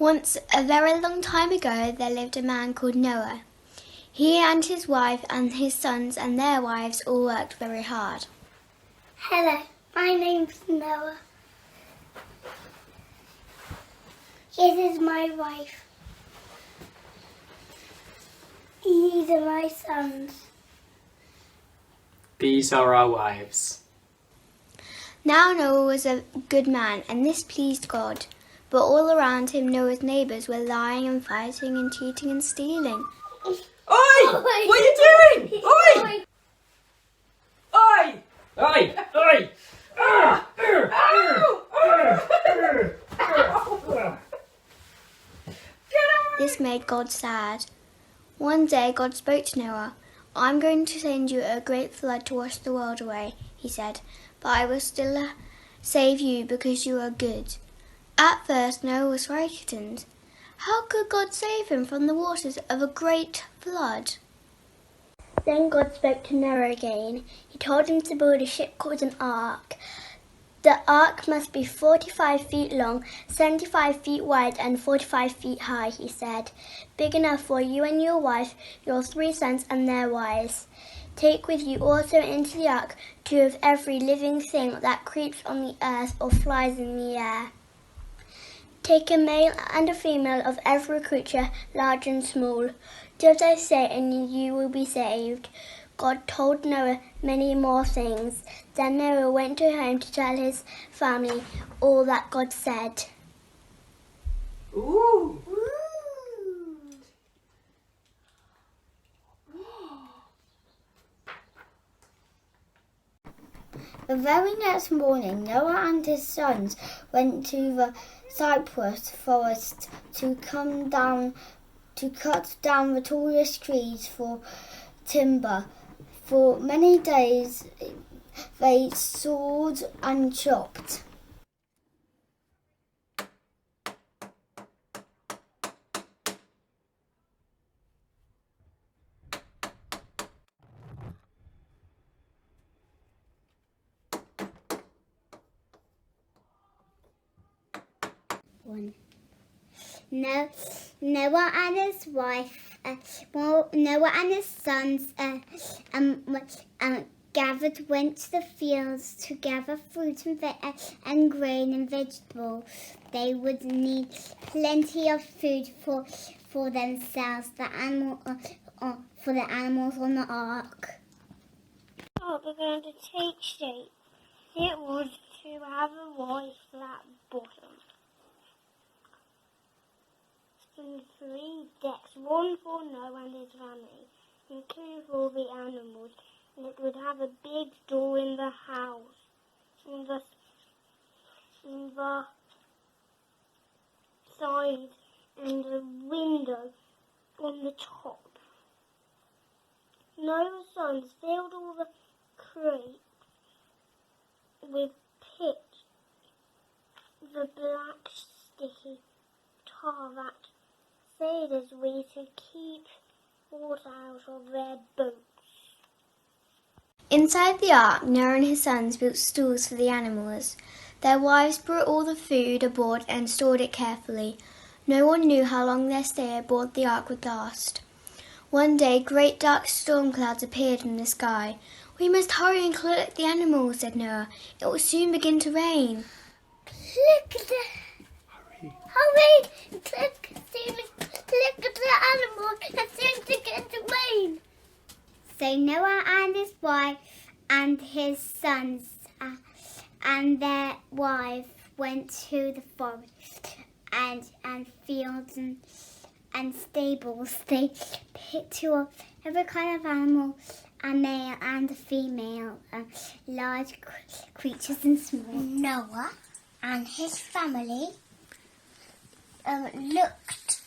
Once, a very long time ago, there lived a man called Noah. He and his wife and his sons and their wives all worked very hard. Hello, my name's Noah. This is my wife. These are my sons. These are our wives. Now Noah was a good man, and this pleased God. But all around him Noah's neighbours were lying and fighting and cheating and stealing. Oi! What are you doing? Oi! Oi! Oi! Oi! This made God sad. One day God spoke to Noah. "I'm going to send you a great flood to wash the world away," he said, "but I will still save you because you are good." At first Noah was frightened. How could God save him from the waters of a great flood? Then God spoke to Noah again. He told him to build a ship called an ark. The ark must be 45 feet long, 75 feet wide, and 45 feet high, he said. Big enough for you and your wife, your 3 sons and their wives. Take with you also into the ark 2 of every living thing that creeps on the earth or flies in the air. Take a male and a female of every creature, large and small. Do as I say, and you will be saved. God told Noah many more things. Then Noah went to home to tell his family all that God said. Ooh! The very next morning, Noah and his sons went to the cypress forest to cut down the tallest trees for timber. For many days they sawed and chopped. Noah and his wife, Noah and his sons went to the fields to gather fruit and grain and vegetables. They would need plenty of food for themselves, for the animals on the ark. What we're going to teach you, it was to have a wide flat bottom. And 3 decks, 1 for Noah and his family, and 2 for the animals. And it would have a big door in the house, in the side, and a window on the top. Noah's sons filled all the crates with pitch, the black sticky tar that sailors wear to keep water out of their boats. Inside the ark, Noah and his sons built stalls for the animals. Their wives brought all the food aboard and stored it carefully. No one knew how long their stay aboard the ark would last. One day, great dark storm clouds appeared in the sky. "We must hurry and collect the animals," said Noah. "It will soon begin to rain." Look at the... Hurry! Look at the animals. It's soon to get to rain. So Noah and his wife and his sons and their wives went to the forest and fields and stables. They picked 2 of every kind of animal, a male and a female, large creatures and small. Noah and his family looked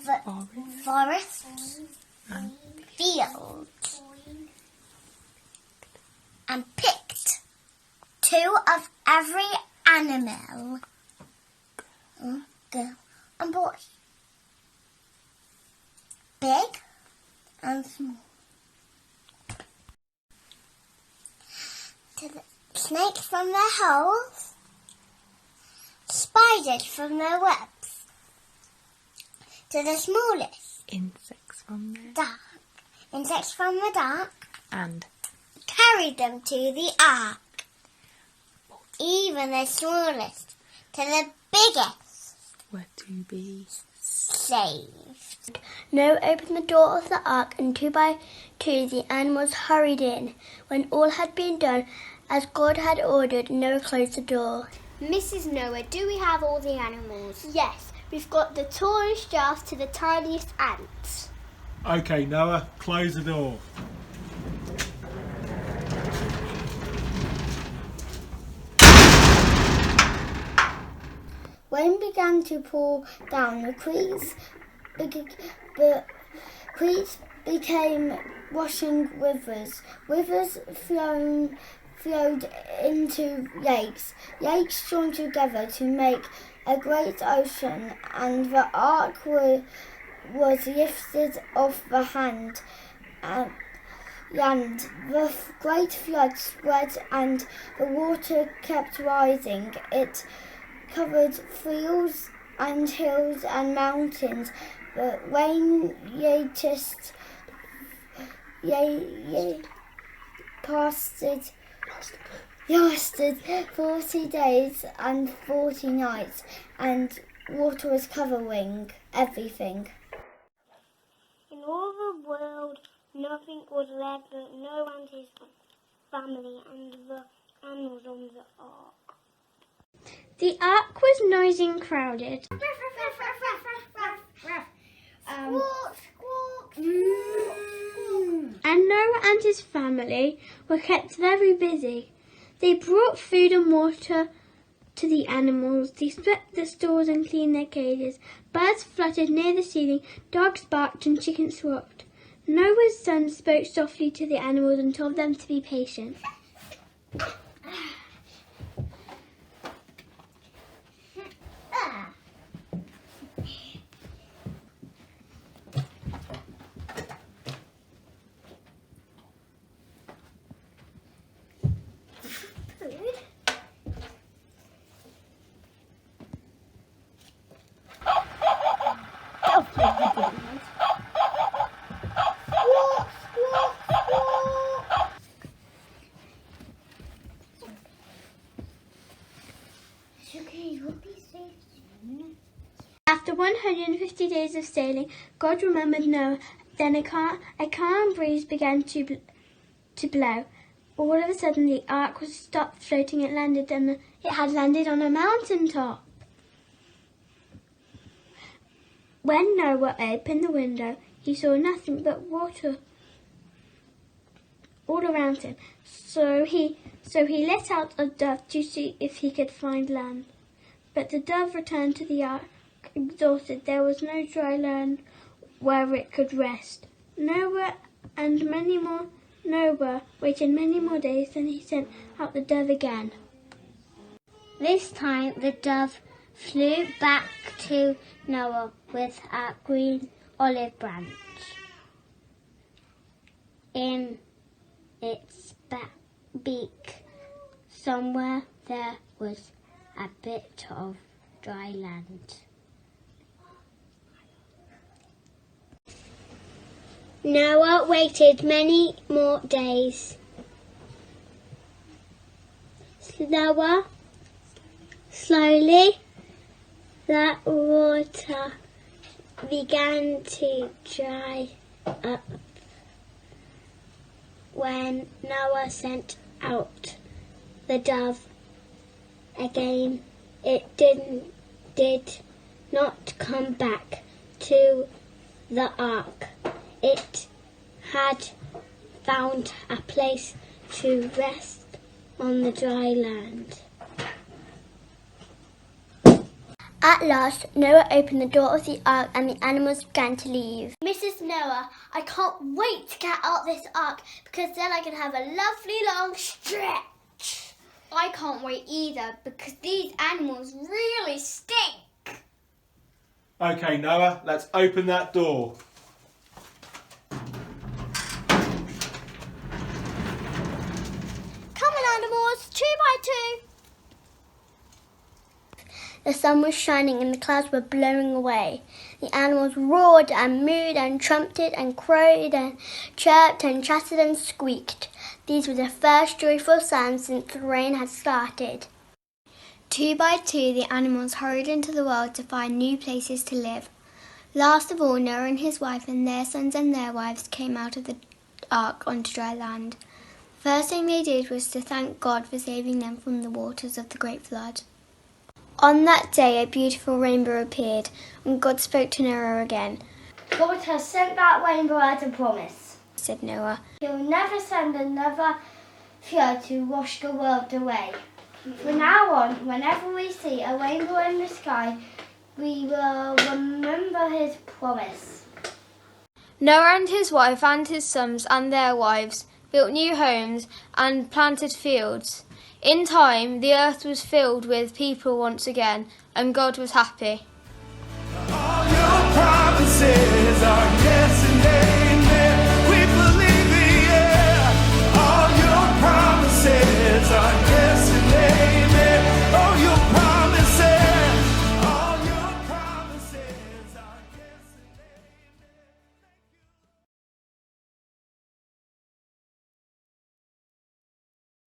the forest, fields, and picked 2 of every animal. And bought big and small. To the snakes from their holes, spiders from their webs to the smallest Insects from there. dark insects from the dark, And carried them to the ark. Even the smallest to the biggest were to be. saved. Noah opened the door of the ark, and 2 by 2 the animals hurried in. When all had been done as God had ordered, Noah closed the door. Mrs. Noah, do we have all the animals? Yes, we've got the tallest giraffe to the tiniest ants. Okay, Noah, close the door. Rain began to pour down. The creeks became rushing rivers. Rivers flowed into lakes. Lakes joined together to make a great ocean, and the ark was lifted off the land. The great flood spread, and the water kept rising. It covered fields and hills and mountains. The rain lasted 40 days and 40 nights, and water was covering everything. In all the world, nothing was left but Noah and his family and the animals on the ark. The ark was noisy and crowded. And Noah and his family were kept very busy. They brought food and water to the animals. They swept the stalls and cleaned their cages. Birds fluttered near the ceiling, dogs barked and chickens squawked. Noah's son spoke softly to the animals and told them to be patient. After 150 days of sailing, God remembered Noah. Then a calm breeze began to blow. All of a sudden, the ark was stopped floating. It had landed on a mountain top. When Noah opened the window, he saw nothing but water all around him. So he let out a dove to see if he could find land. But the dove returned to the ark exhausted. There was no dry land where it could rest. Noah waited many more days, then he sent out the dove again. This time the dove flew back to Noah with a green olive branch in its beak. Somewhere there was a bit of dry land. Noah waited many more days. Slowly, the water began to dry up. When Noah sent out the dove again, it did not come back to the ark. It had found a place to rest on the dry land. At last, Noah opened the door of the ark and the animals began to leave. Mrs. Noah, I can't wait to get out this ark because then I can have a lovely long stretch. I can't wait either because these animals really stink. Okay, Noah, let's open that door. Come on, animals, 2 by 2. The sun was shining and the clouds were blowing away. The animals roared and mooed and trumpeted and crowed and chirped and chattered and squeaked. These were the first joyful sounds since the rain had started. 2 by 2, the animals hurried into the world to find new places to live. Last of all, Noah and his wife and their sons and their wives came out of the ark onto dry land. The first thing they did was to thank God for saving them from the waters of the great flood. On that day, a beautiful rainbow appeared, and God spoke to Noah again. God has sent that rainbow as a promise, said Noah. He'll never send another flood to wash the world away. From now on, whenever we see a rainbow in the sky, we will remember his promise. Noah and his wife and his sons and their wives built new homes and planted fields. In time, the earth was filled with people once again, and God was happy. All your promises